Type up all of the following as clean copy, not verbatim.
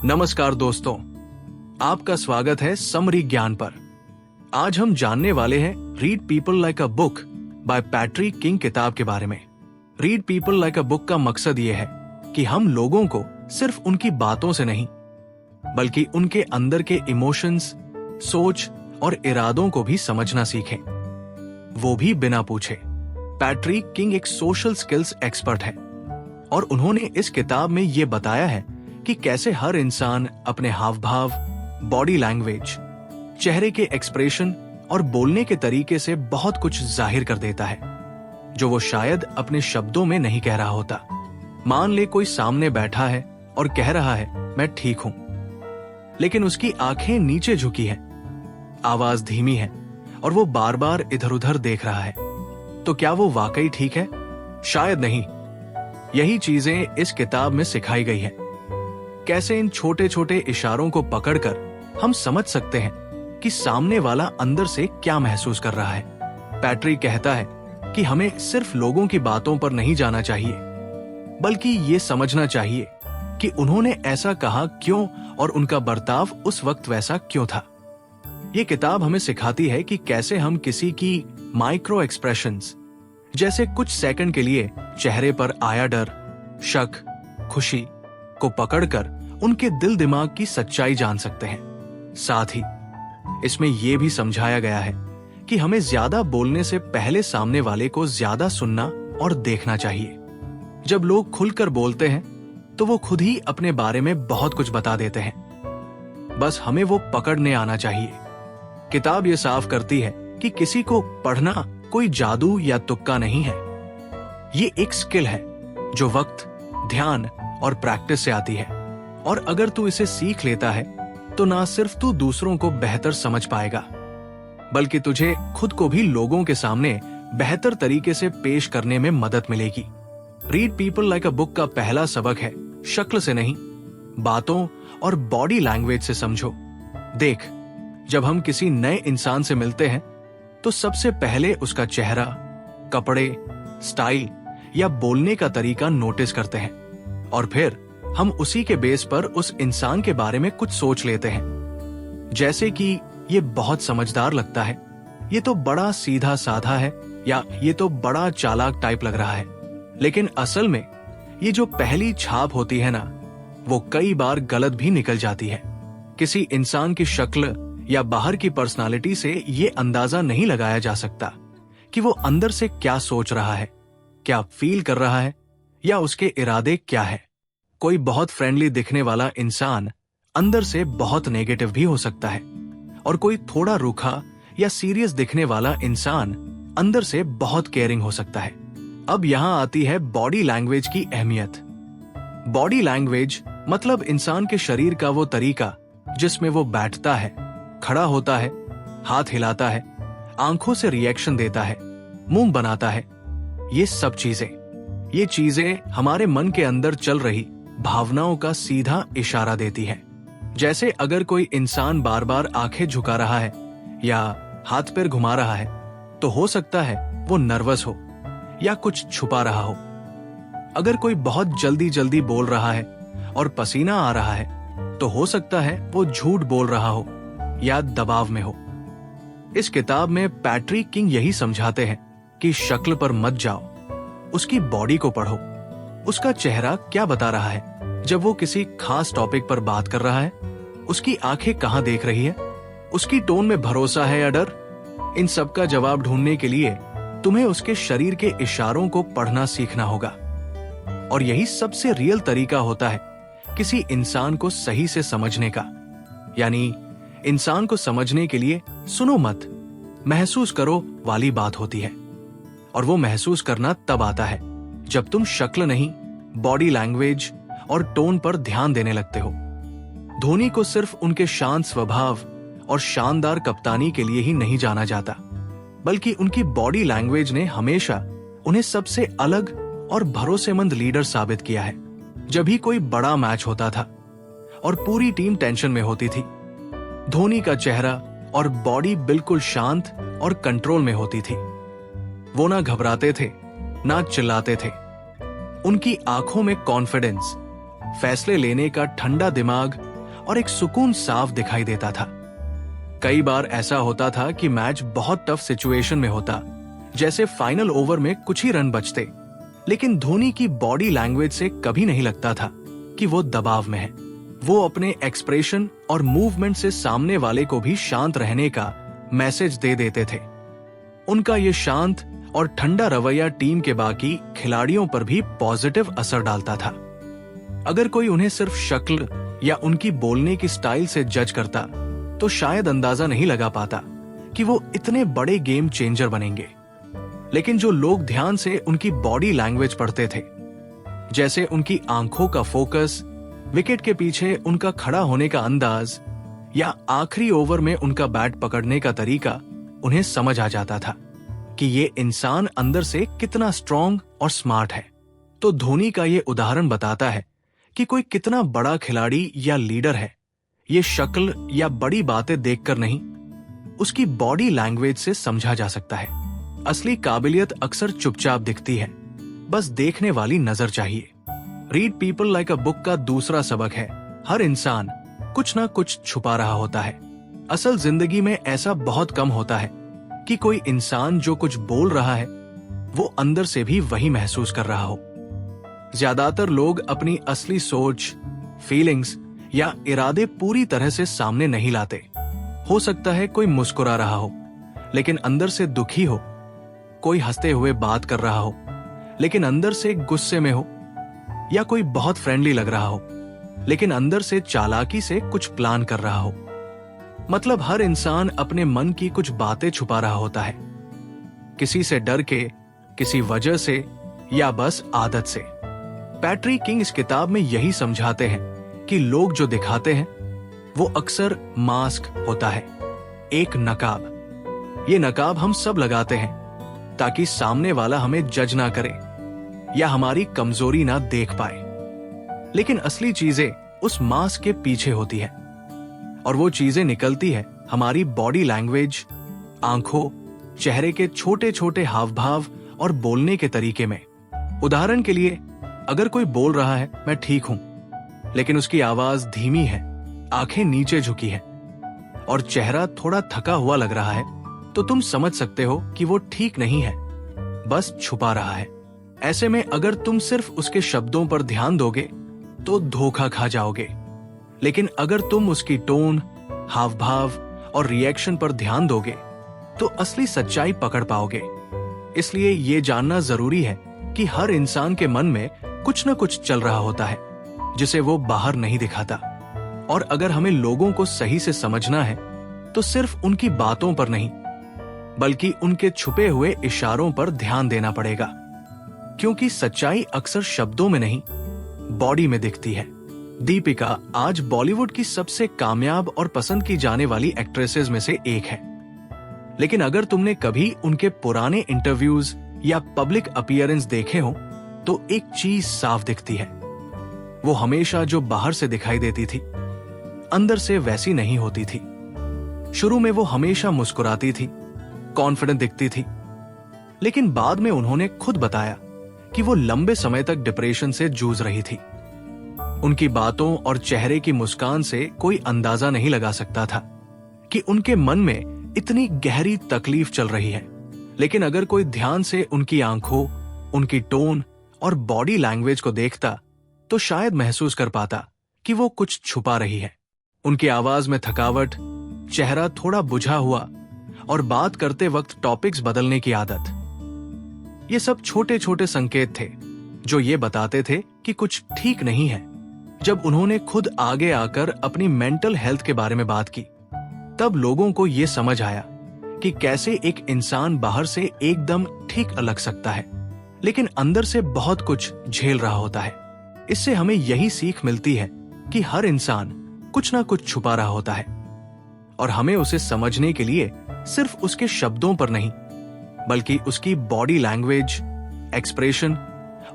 नमस्कार दोस्तों, आपका स्वागत है समरी ज्ञान पर। आज हम जानने वाले हैं read people like a book by Patrick king किताब के बारे में। Read people like a book का मकसद ये है कि हम लोगों को सिर्फ उनकी बातों से नहीं बल्कि उनके अंदर के इमोशंस, सोच और इरादों को भी समझना सीखें, वो भी बिना पूछे। पैट्रिक किंग एक सोशल स्किल्स एक्सपर्ट है और उन्होंने इस किताब में ये बताया है कि कैसे हर इंसान अपने हाव भाव, बॉडी लैंग्वेज, चेहरे के एक्सप्रेशन और बोलने के तरीके से बहुत कुछ जाहिर कर देता है जो वो शायद अपने शब्दों में नहीं कह रहा होता। मान ले कोई सामने बैठा है और कह रहा है मैं ठीक हूं, लेकिन उसकी आंखें नीचे झुकी हैं, आवाज धीमी है और वो बार बार इधर उधर देख रहा है, तो क्या वो वाकई ठीक है? शायद नहीं। यही चीजें इस किताब में सिखाई गई है। कैसे इन छोटे छोटे इशारों को पकड़कर हम समझ सकते हैं कि सामने वाला अंदर से क्या महसूस कर रहा है। पैट्रिक कहता है कि हमें सिर्फ लोगों की बातों पर नहीं जाना चाहिए, बल्कि ये समझना चाहिए कि उन्होंने ऐसा कहा क्यों और उनका बर्ताव उस वक्त वैसा क्यों था। ये किताब हमें सिखाती है कि कैसे हम किसी की माइक्रो एक्सप्रेशंस, जैसे कुछ सेकंड के लिए चेहरे पर आया डर, शक, खुशी को पकड़कर उनके दिल दिमाग की सच्चाई जान सकते हैं। साथ ही इसमें यह भी समझाया गया है कि हमें ज्यादा बोलने से पहले सामने वाले को ज्यादा सुनना और देखना चाहिए। जब लोग खुलकर बोलते हैं तो वो खुद ही अपने बारे में बहुत कुछ बता देते हैं, बस हमें वो पकड़ने आना चाहिए। किताब ये साफ करती है कि किसी को पढ़ना कोई जादू या तुक्का नहीं है, ये एक स्किल है जो वक्त, ध्यान और प्रैक्टिस से आती है। और अगर तू इसे सीख लेता है तो ना सिर्फ तू दूसरों को बेहतर समझ पाएगा, बल्कि तुझे खुद को भी लोगों के सामने बेहतर तरीके से पेश करने में मदद मिलेगी। Read people like a book का पहला सबक है शक्ल से नहीं, बातों और बॉडी लैंग्वेज से समझो। देख, जब हम किसी नए इंसान से मिलते हैं तो सबसे पहले उसका चेहरा, कपड़े, स्टाइल या बोलने का तरीका नोटिस करते हैं और फिर हम उसी के बेस पर उस इंसान के बारे में कुछ सोच लेते हैं, जैसे कि ये बहुत समझदार लगता है, ये तो बड़ा सीधा साधा है, या ये तो बड़ा चालाक टाइप लग रहा है। लेकिन असल में ये जो पहली छाप होती है ना, वो कई बार गलत भी निकल जाती है। किसी इंसान की शक्ल या बाहर की पर्सनालिटी से ये अंदाजा नहीं लगाया जा सकता कि वो अंदर से क्या सोच रहा है, क्या फील कर रहा है या उसके इरादे क्या है। कोई बहुत फ्रेंडली दिखने वाला इंसान अंदर से बहुत नेगेटिव भी हो सकता है और कोई थोड़ा रूखा या सीरियस दिखने वाला इंसान अंदर से बहुत केयरिंग हो सकता है। अब यहाँ आती है बॉडी लैंग्वेज की अहमियत। बॉडी लैंग्वेज मतलब इंसान के शरीर का वो तरीका जिसमें वो बैठता है, खड़ा होता है, हाथ हिलाता है, आंखों से रिएक्शन देता है, मुंह बनाता है। ये चीजें हमारे मन के अंदर चल रही भावनाओं का सीधा इशारा देती है। जैसे अगर कोई इंसान बार बार आंखें झुका रहा है या हाथ पैर घुमा रहा है तो हो सकता है वो नर्वस हो या कुछ छुपा रहा हो। अगर कोई बहुत जल्दी जल्दी बोल रहा है और पसीना आ रहा है तो हो सकता है वो झूठ बोल रहा हो या दबाव में हो। इस किताब में पैट्रिक किंग यही समझाते हैं कि शक्ल पर मत जाओ, उसकी बॉडी को पढ़ो। उसका चेहरा क्या बता रहा है जब वो किसी खास टॉपिक पर बात कर रहा है, उसकी आंखें कहां देख रही है, उसकी टोन में भरोसा है या डर। इन सब का जवाब ढूंढने के लिए तुम्हें उसके शरीर के इशारों को पढ़ना सीखना होगा। और यही सबसे रियल तरीका होता है किसी इंसान को सही से समझने का। यानी इंसान को समझने के लिए सुनो मत, महसूस करो वाली बात होती है। और वो महसूस करना तब आता है जब तुम शक्ल नहीं, बॉडी लैंग्वेज और टोन पर ध्यान देने लगते हो। धोनी को सिर्फ उनके शांत स्वभाव और शानदार कप्तानी के लिए ही नहीं जाना जाता, बल्कि उनकी बॉडी लैंग्वेज ने हमेशा उन्हें सबसे अलग और भरोसेमंद लीडर साबित किया है। जब भी कोई बड़ा मैच होता था और पूरी टीम टेंशन में होती थी, धोनी का चेहरा और बॉडी बिल्कुल शांत और कंट्रोल में होती थी। वो ना घबराते थे, ना चिल्लाते थे। उनकी आंखों में कॉन्फिडेंस, फैसले लेने का ठंडा दिमाग और एक सुकून साफ दिखाई देता था। कई बार ऐसा होता था कि मैच बहुत टफ सिचुएशन में होता, जैसे फाइनल ओवर में कुछ ही रन बचते, लेकिन धोनी की बॉडी लैंग्वेज से कभी नहीं लगता था कि वो दबाव में है। वो अपने एक्सप्रेशन और मूवमेंट से सामने वाले को भी शांत रहने का मैसेज दे देते थे। उनका ये शांत और ठंडा रवैया टीम के बाकी खिलाड़ियों पर भी पॉजिटिव असर डालता था। अगर कोई उन्हें सिर्फ शक्ल या उनकी बोलने की स्टाइल से जज करता तो शायद अंदाजा नहीं लगा पाता कि वो इतने बड़े गेम चेंजर बनेंगे। लेकिन जो लोग ध्यान से उनकी बॉडी लैंग्वेज पढ़ते थे, जैसे उनकी आंखों का फोकस, विकेट के पीछे उनका खड़ा होने का अंदाज या आखिरी ओवर में उनका बैट पकड़ने का तरीका, उन्हें समझ आ जाता था कि ये इंसान अंदर से कितना स्ट्रॉन्ग और स्मार्ट है। तो धोनी का ये उदाहरण बताता है कि कोई कितना बड़ा खिलाड़ी या लीडर है, ये शक्ल या बड़ी बातें देखकर नहीं, उसकी बॉडी लैंग्वेज से समझा जा सकता है। असली काबिलियत अक्सर चुपचाप दिखती है, बस देखने वाली नजर चाहिए। Read people like a book का दूसरा सबक है, हर इंसान कुछ ना कुछ छुपा रहा होता है। असल जिंदगी में ऐसा बहुत कम होता है कि कोई इंसान जो कुछ बोल रहा है वो अंदर से भी वही महसूस कर रहा हो। ज्यादातर लोग अपनी असली सोच, फीलिंग्स या इरादे पूरी तरह से सामने नहीं लाते। हो सकता है कोई मुस्कुरा रहा हो लेकिन अंदर से दुखी हो, कोई हंसते हुए बात कर रहा हो लेकिन अंदर से गुस्से में हो, या कोई बहुत फ्रेंडली लग रहा हो लेकिन अंदर से चालाकी से कुछ प्लान कर रहा हो। मतलब हर इंसान अपने मन की कुछ बातें छुपा रहा होता है, किसी से डर के, किसी वजह से या बस आदत से। पैट्रिक किंग इस किताब में यही समझाते हैं कि लोग जो दिखाते हैं वो अक्सर मास्क होता है, एक नकाब। ये नकाब हम सब लगाते हैं ताकि सामने वाला हमें जज ना करे या हमारी कमजोरी ना देख पाए। लेकिन असली चीजें उस मास्क के पीछे होती है, और वो चीजें निकलती है हमारी बॉडी लैंग्वेज, आंखों, चेहरे के छोटे छोटे हाव भाव और बोलने के तरीके में। उदाहरण के लिए, अगर कोई बोल रहा है मैं ठीक हूं, लेकिन उसकी आवाज धीमी है, आंखें नीचे झुकी है और चेहरा थोड़ा थका हुआ लग रहा है, तो तुम समझ सकते हो कि वो ठीक नहीं है, बस छुपा रहा है। ऐसे में अगर तुम सिर्फ उसके शब्दों पर ध्यान दोगे तो धोखा खा जाओगे, लेकिन अगर तुम उसकी टोन, हाव भाव और रिएक्शन पर ध्यान दोगे तो असली सच्चाई पकड़ पाओगे। इसलिए ये जानना जरूरी है कि हर इंसान के मन में कुछ न कुछ चल रहा होता है जिसे वो बाहर नहीं दिखाता। और अगर हमें लोगों को सही से समझना है तो सिर्फ उनकी बातों पर नहीं, बल्कि उनके छुपे हुए इशारों पर ध्यान देना पड़ेगा, क्योंकि सच्चाई अक्सर शब्दों में नहीं, बॉडी में दिखती है। दीपिका आज बॉलीवुड की सबसे कामयाब और पसंद की जाने वाली एक्ट्रेसेस में से एक है, लेकिन अगर तुमने कभी उनके पुराने इंटरव्यूज या पब्लिक अपीयरेंस देखे हो तो एक चीज साफ दिखती है, वो हमेशा जो बाहर से दिखाई देती थी अंदर से वैसी नहीं होती थी। शुरू में वो हमेशा मुस्कुराती थी, कॉन्फिडेंट दिखती थी, लेकिन बाद में उन्होंने खुद बताया कि वो लंबे समय तक डिप्रेशन से जूझ रही थी। उनकी बातों और चेहरे की मुस्कान से कोई अंदाजा नहीं लगा सकता था कि उनके मन में इतनी गहरी तकलीफ चल रही है। लेकिन अगर कोई ध्यान से उनकी आंखों, उनकी टोन और बॉडी लैंग्वेज को देखता तो शायद महसूस कर पाता कि वो कुछ छुपा रही है। उनकी आवाज में थकावट, चेहरा थोड़ा बुझा हुआ और बात करते वक्त टॉपिक्स बदलने की आदत, ये सब छोटे छोटे संकेत थे जो ये बताते थे कि कुछ ठीक नहीं है। जब उन्होंने खुद आगे आकर अपनी मेंटल हेल्थ के बारे में बात की, तब लोगों को ये समझ आया कि कैसे एक इंसान बाहर से एकदम ठीक लग सकता है, लेकिन अंदर से बहुत कुछ झेल रहा होता है। इससे हमें यही सीख मिलती है कि हर इंसान कुछ ना कुछ छुपा रहा होता है, और हमें उसे समझने के लिए सिर्फ उसके शब्दों पर नहीं, बल्कि उसकी बॉडी लैंग्वेज, एक्सप्रेशन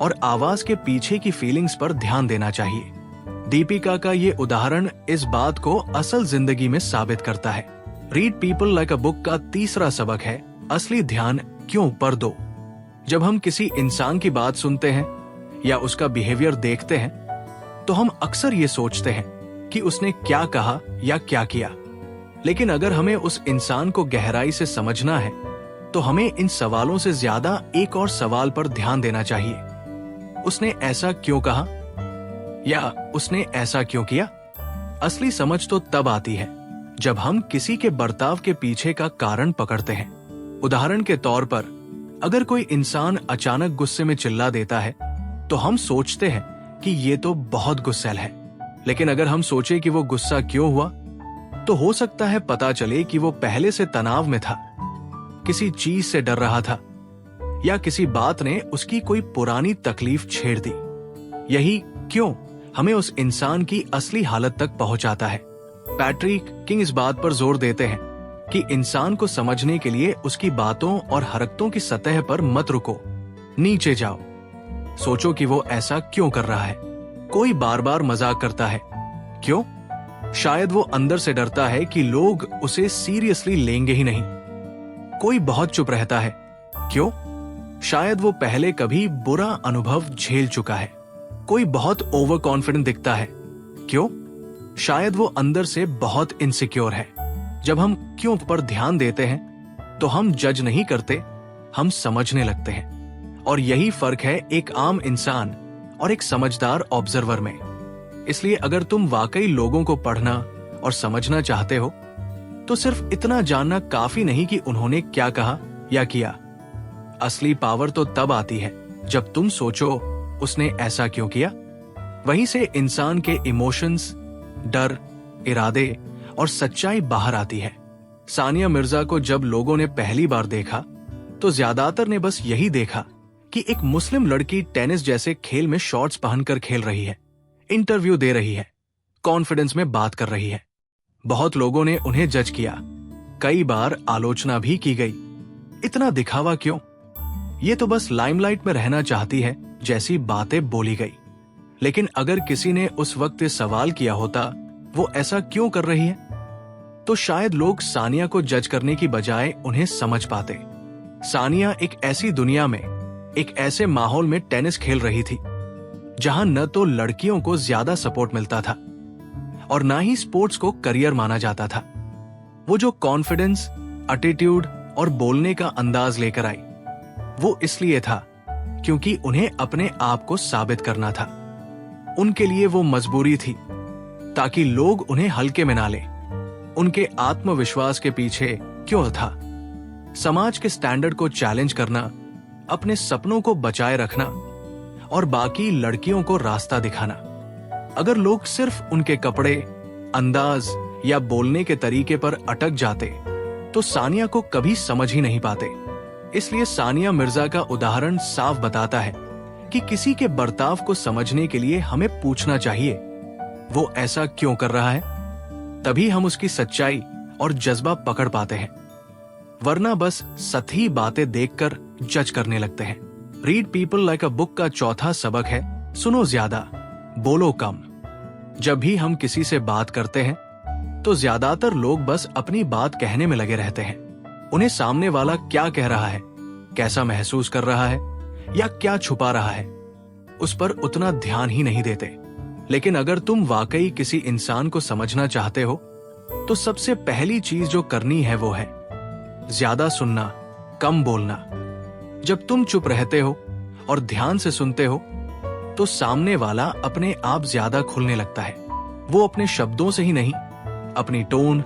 और आवाज के पीछे की फीलिंग्स पर ध्यान देना चाहिए। दीपिका का ये उदाहरण इस बात को असल जिंदगी में साबित करता है। Read people like a book का तीसरा सबक है, असली ध्यान क्यों पर दो। जब हम किसी इंसान की बात सुनते हैं या उसका बिहेवियर देखते हैं तो हम अक्सर ये सोचते हैं कि उसने क्या कहा या क्या किया, लेकिन अगर हमें उस इंसान को गहराई से समझना है तो हमें इन सवालों से ज्यादा एक और सवाल पर ध्यान देना चाहिए। उसने ऐसा क्यों कहा या उसने ऐसा क्यों किया? असली समझ तो तब आती है जब हम किसी के बर्ताव के पीछे का कारण पकड़ते हैं। उदाहरण के तौर पर, अगर कोई इंसान अचानक गुस्से में चिल्ला देता है तो हम सोचते हैं कि ये तो बहुत गुस्सैल है, लेकिन अगर हम सोचे कि वो गुस्सा क्यों हुआ तो हो सकता है पता चले कि वो पहले से तनाव में था, किसी चीज से डर रहा था या किसी बात ने उसकी कोई पुरानी तकलीफ छेड़ दी। यही क्यों हमें उस इंसान की असली हालत तक पहुंचाता है। पैट्रिक किंग इस बात पर जोर देते हैं कि इंसान को समझने के लिए उसकी बातों और हरकतों की सतह पर मत रुको, नीचे जाओ, सोचो कि वो ऐसा क्यों कर रहा है। कोई बार बार मजाक करता है, क्यों? शायद वो अंदर से डरता है कि लोग उसे सीरियसली लेंगे ही नहीं। कोई बहुत चुप रहता है, क्यों? शायद वो पहले कभी बुरा अनुभव झेल चुका है। कोई बहुत ओवर कॉन्फिडेंट दिखता है, क्यों? शायद वो अंदर से बहुत इनसिक्योर है। जब हम क्यों पर ध्यान देते हैं तो हम जज नहीं करते, हम समझने लगते हैं। और यही फर्क है एक आम इंसान और एक समझदार ऑब्जर्वर में। इसलिए अगर तुम वाकई लोगों को पढ़ना और समझना चाहते हो तो सिर्फ इतना जानना काफी नहीं कि उन्होंने क्या कहा या किया। असली पावर तो तब आती है जब तुम सोचो उसने ऐसा क्यों किया। वहीं से इंसान के इमोशंस, डर, इरादे और सच्चाई बाहर आती है। सानिया मिर्जा को जब लोगों ने पहली बार देखा तो ज्यादातर ने बस यही देखा कि एक मुस्लिम लड़की टेनिस जैसे खेल में शॉर्ट्स पहनकर खेल रही है, इंटरव्यू दे रही है, कॉन्फिडेंस में बात कर रही है। बहुत लोगों ने उन्हें जज किया, कई बार आलोचना भी की गई। इतना दिखावा क्यों? ये तो बस लाइमलाइट में रहना चाहती है जैसी बातें बोली गई। लेकिन अगर किसी ने उस वक्त सवाल किया होता वो ऐसा क्यों कर रही है, तो शायद लोग सानिया को जज करने की बजाय उन्हें समझ पाते। सानिया एक ऐसी दुनिया में, एक ऐसे माहौल में टेनिस खेल रही थी जहां न तो लड़कियों को ज्यादा सपोर्ट मिलता था और ना ही स्पोर्ट्स को करियर माना जाता था। वो जो कॉन्फिडेंस, एटीट्यूड और बोलने का अंदाज लेकर आई, वो इसलिए था क्योंकि उन्हें अपने आप को साबित करना था। उनके लिए वो मजबूरी थी ताकि लोग उन्हें हल्के में ना लें। उनके आत्मविश्वास के पीछे क्यों था? समाज के स्टैंडर्ड को चैलेंज करना, अपने सपनों को बचाए रखना और बाकी लड़कियों को रास्ता दिखाना। अगर लोग सिर्फ उनके कपड़े, अंदाज या बोलने के तरीके पर अटक जाते तो सानिया को कभी समझ ही नहीं पाते। इसलिए सानिया मिर्जा का उदाहरण साफ बताता है कि किसी के बर्ताव को समझने के लिए हमें पूछना चाहिए, वो ऐसा क्यों कर रहा है? तभी हम उसकी सच्चाई और जज्बा पकड़ पाते हैं, वरना बस सतही बातें देखकर जज करने लगते हैं। Read people like a book का चौथा सबक है, सुनो ज्यादा, बोलो कम। जब भी हम किसी से बात करते हैं तो ज्यादातर लोग बस अपनी बात कहने में लगे रहते हैं। उन्हें सामने वाला क्या कह रहा है, कैसा महसूस कर रहा है या क्या छुपा रहा है, उस पर उतना ध्यान ही नहीं देते। लेकिन अगर तुम वाकई किसी इंसान को समझना चाहते हो तो सबसे पहली चीज जो करनी है वो है ज्यादा सुनना, कम बोलना। जब तुम चुप रहते हो और ध्यान से सुनते हो तो सामने वाला अपने आप ज्यादा खुलने लगता है। वो अपने शब्दों से ही नहीं, अपनी टोन,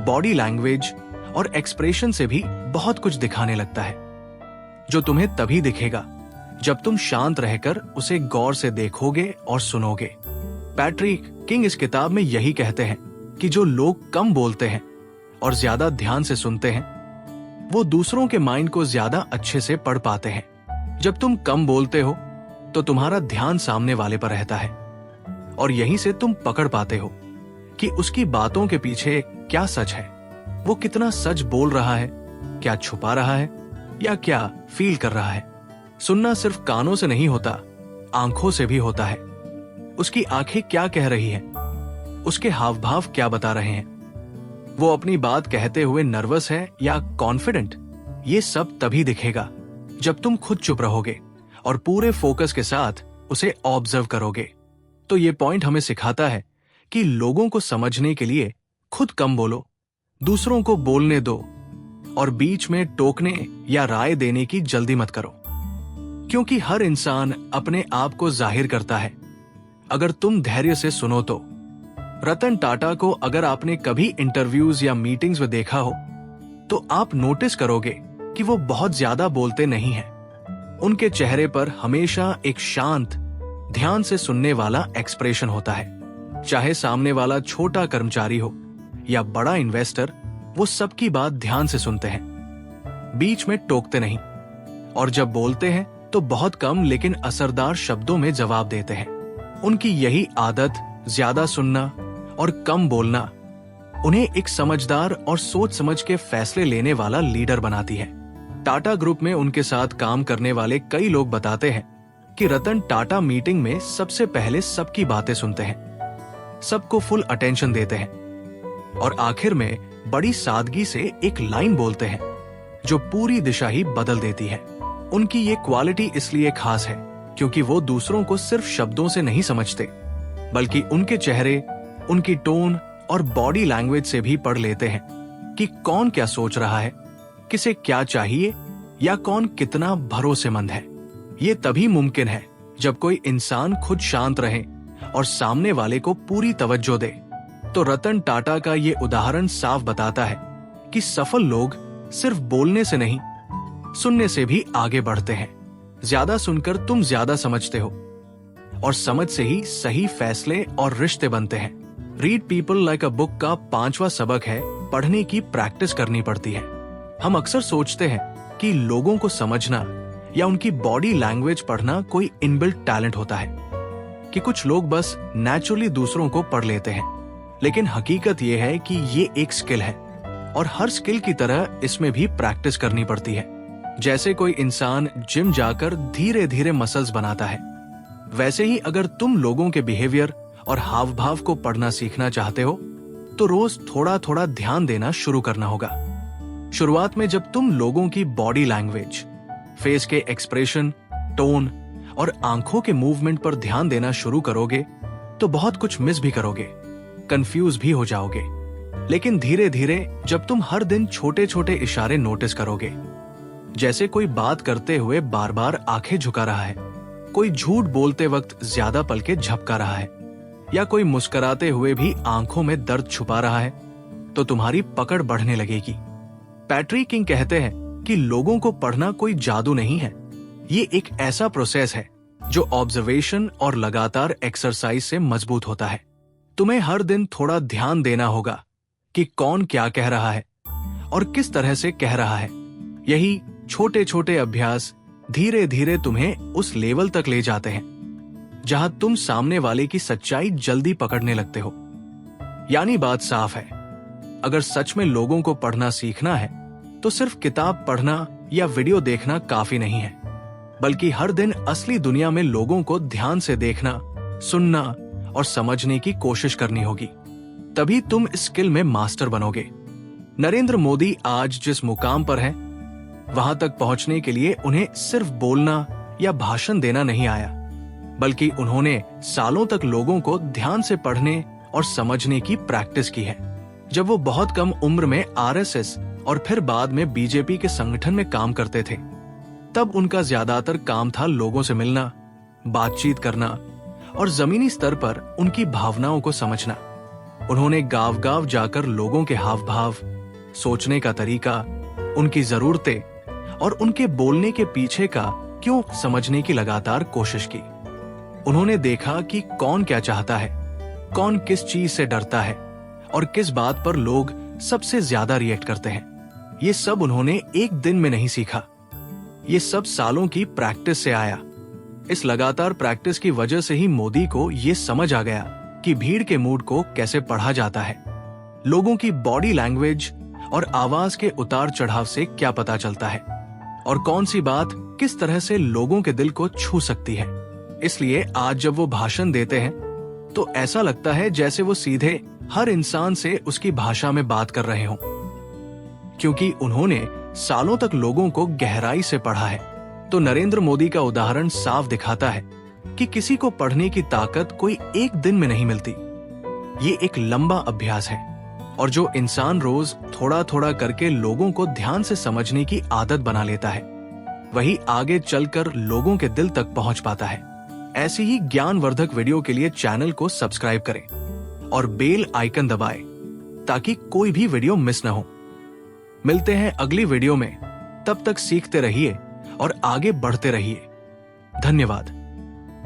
बॉडी लैंग्वेज और एक्सप्रेशन से भी बहुत कुछ दिखाने लगता है, जो तुम्हें तभी दिखेगा जब तुम शांत रहकर उसे गौर से देखोगे और सुनोगे। पैट्रिक किंग इस किताब में यही कहते हैं कि जो लोग कम बोलते हैं और ज्यादा ध्यान से सुनते हैं वो दूसरों के माइंड को ज्यादा अच्छे से पढ़ पाते हैं। जब तुम कम बोलते हो तो तुम्हारा ध्यान सामने वाले पर रहता है और यहीं से तुम पकड़ पाते हो कि उसकी बातों के पीछे क्या सच है, वो कितना सच बोल रहा है, क्या छुपा रहा है या क्या फील कर रहा है। सुनना सिर्फ कानों से नहीं होता, आंखों से भी होता है। उसकी आंखें क्या कह रही हैं, उसके हाव भाव क्या बता रहे हैं, वो अपनी बात कहते हुए नर्वस है या कॉन्फिडेंट, ये सब तभी दिखेगा जब तुम खुद चुप रहोगे और पूरे फोकस के साथ उसे ऑब्जर्व करोगे। तो ये पॉइंट हमें सिखाता है कि लोगों को समझने के लिए खुद कम बोलो, दूसरों को बोलने दो और बीच में टोकने या राय देने की जल्दी मत करो, क्योंकि हर इंसान अपने आप को जाहिर करता है। अगर तुम धैर्य से सुनो तो रतन टाटा को अगर आपने कभी इंटरव्यूज या मीटिंग्स में देखा हो तो आप नोटिस करोगे कि वो बहुत ज्यादा बोलते नहीं हैं। उनके चेहरे पर हमेशा एक शांत, ध्यान से सुनने वाला एक्सप्रेशन होता है। चाहे सामने वाला छोटा कर्मचारी हो या बड़ा इन्वेस्टर, वो सबकी बात ध्यान से सुनते हैं, बीच में टोकते नहीं, और जब बोलते हैं तो बहुत कम लेकिन असरदार शब्दों में जवाब देते हैं। उनकी यही आदत, ज्यादा सुनना और कम बोलना, उन्हें एक समझदार और सोच समझ के फैसले लेने वाला लीडर बनाती है। टाटा ग्रुप में उनके साथ काम करने वाले कई लोग बताते हैं कि रतन टाटा मीटिंग में सबसे पहले सबकी बातें सुनते हैं, सबको फुल अटेंशन देते हैं और आखिर में बड़ी सादगी से एक लाइन बोलते हैं जो पूरी दिशा ही बदल देती है। उनकी ये क्वालिटी इसलिए खास है क्योंकि वो दूसरों को सिर्फ शब्दों से नहीं समझते, बल्कि उनके चेहरे, उनकी टोन और बॉडी लैंग्वेज से भी पढ़ लेते हैं कि कौन क्या सोच रहा है, किसे क्या चाहिए या कौन कितना भरोसेमंद है। ये तभी मुमकिन है जब कोई इंसान खुद शांत रहे और सामने वाले को पूरी तवज्जो दे। तो रतन टाटा का ये उदाहरण साफ बताता है कि सफल लोग सिर्फ बोलने से नहीं, सुनने से भी आगे बढ़ते हैं। ज्यादा सुनकर तुम ज्यादा समझते हो और समझ से ही सही फैसले और रिश्ते बनते हैं। Read people like a book का 5वां सबक है, पढ़ने की प्रैक्टिस करनी पड़ती है। हम अक्सर सोचते हैं कि लोगों को समझना या उनकी बॉडी लैंग्वेज पढ़ना कोई इनबिल्ट टैलेंट होता है, कि कुछ लोग बस नेचुरली दूसरों को पढ़ लेते हैं। लेकिन हकीकत यह है कि ये एक स्किल है और हर स्किल की तरह इसमें भी प्रैक्टिस करनी पड़ती है। जैसे कोई इंसान जिम जाकर धीरे धीरे मसल्स बनाता है, वैसे ही अगर तुम लोगों के बिहेवियर और हाव भाव को पढ़ना सीखना चाहते हो तो रोज थोड़ा थोड़ा ध्यान देना शुरू करना होगा। शुरुआत में जब तुम लोगों की बॉडी लैंग्वेज, फेस के एक्सप्रेशन, टोन और आंखों के मूवमेंट पर ध्यान देना शुरू करोगे तो बहुत कुछ मिस भी करोगे, कंफ्यूज भी हो जाओगे। लेकिन धीरे धीरे जब तुम हर दिन छोटे छोटे इशारे नोटिस करोगे, जैसे कोई बात करते हुए बार बार आंखें झुका रहा है, कोई झूठ बोलते वक्त ज्यादा पलके झपका रहा है या कोई मुस्कुराते हुए भी आंखों में दर्द छुपा रहा है, तो तुम्हारी पकड़ बढ़ने लगेगी। पैट्रिक किंग कहते हैं कि लोगों को पढ़ना कोई जादू नहीं है, ये एक ऐसा प्रोसेस है जो ऑब्जर्वेशन और लगातार एक्सरसाइज से मजबूत होता है। तुम्हें हर दिन थोड़ा ध्यान देना होगा कि कौन क्या कह रहा है और किस तरह से कह रहा है। यही छोटे छोटे अभ्यास धीरे धीरे तुम्हें उस लेवल तक ले जाते हैं जहां तुम सामने वाले की सच्चाई जल्दी पकड़ने लगते हो। यानी बात साफ है, अगर सच में लोगों को पढ़ना सीखना है तो सिर्फ किताब पढ़ना या वीडियो देखना काफी नहीं है, बल्कि हर दिन असली दुनिया में लोगों को ध्यान से देखना, सुनना और समझने की कोशिश करनी होगी। तभी तुम इस स्किल में मास्टर बनोगे। नरेंद्र मोदी आज जिस मुकाम पर हैं, वहां तक पहुंचने के लिए उन्हें सिर्फ बोलना या भाषण देना नहीं आया, बल्कि उन्होंने सालों तक लोगों को ध्यान से पढ़ने और समझने की प्रैक्टिस की है। जब वो बहुत कम उम्र में आरएसएस और फिर बाद में बीजेपी के संगठन में काम करते थे, तब उनका ज्यादातर काम था लोगों से मिलना, बातचीत करना और जमीनी स्तर पर उनकी भावनाओं को समझना। उन्होंने गांव-गांव जाकर लोगों के हाव भाव, सोचने का तरीका, उनकी जरूरतें और उनके बोलने के पीछे का क्यों समझने की लगातार कोशिश की। उन्होंने देखा कि कौन क्या चाहता है, कौन किस चीज से डरता है और किस बात पर लोग सबसे ज्यादा रिएक्ट करते हैं। ये सब उन्होंने एक दिन में नहीं सीखा, ये सब सालों की प्रैक्टिस से आया। इस लगातार प्रैक्टिस की वजह से ही मोदी को ये समझ आ गया कि भीड़ के मूड को कैसे पढ़ा जाता है, लोगों की बॉडी लैंग्वेज और आवाज के उतार चढ़ाव से क्या पता चलता है और कौन सी बात किस तरह से लोगों के दिल को छू सकती है। इसलिए आज जब वो भाषण देते हैं तो ऐसा लगता है जैसे वो सीधे हर इंसान से उसकी भाषा में बात कर रहे हों, क्योंकि उन्होंने सालों तक लोगों को गहराई से पढ़ा है। तो नरेंद्र मोदी का उदाहरण साफ दिखाता है कि किसी को पढ़ने की ताकत कोई एक दिन में नहीं मिलती, ये एक लंबा अभ्यास है और जो इंसान रोज थोड़ा थोड़ा करके लोगों को ध्यान से समझने की आदत बना लेता है, वही आगे चलकर लोगों के दिल तक पहुंच पाता है। ऐसी ही ज्ञानवर्धक वीडियो के लिए चैनल को सब्सक्राइब करें और बेल आइकन दबाएं ताकि कोई भी वीडियो मिस न हो। मिलते हैं अगली वीडियो में, तब तक सीखते रहिए और आगे बढ़ते रहिए। धन्यवाद।